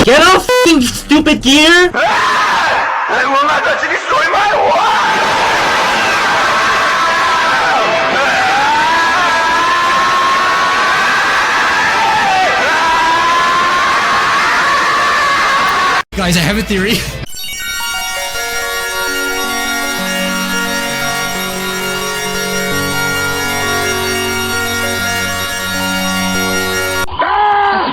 Get off, f***ing stupid gear! Guys, I have a theory.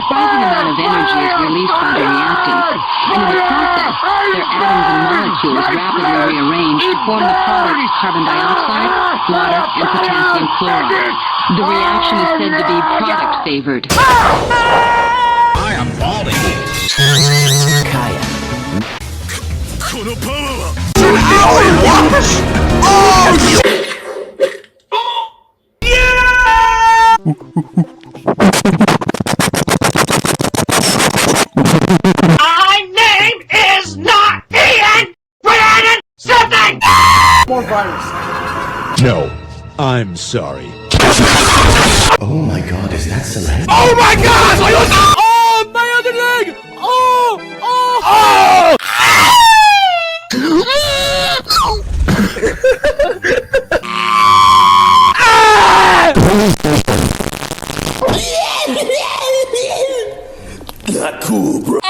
Surprising amount of energy is released by the reactants, and in the process, their atoms and molecules rapidly rearrange to form the products carbon dioxide, water, and potassium chloride. The reaction is said to be product favored. I am falling. Kaya. My name is not Ian Brandon something! More virus. No, I'm sorry. Oh my god, is that Celeste? Oh my god! Oh, my other leg! Oh! Oh! Not cool, bro.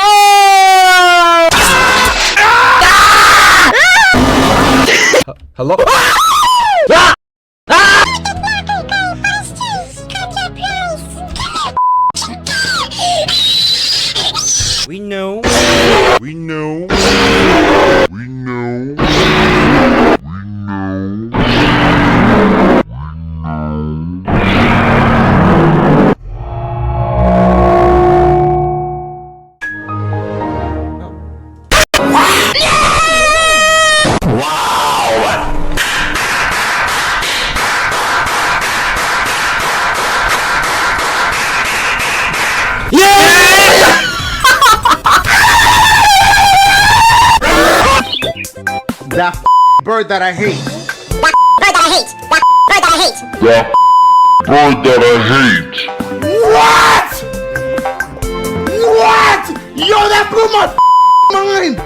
Hello? We know. We know. We know. That bird that I hate. Bird that I hate. Bird that I hate. That bird that I hate. What? What? Yo, that blew my mind.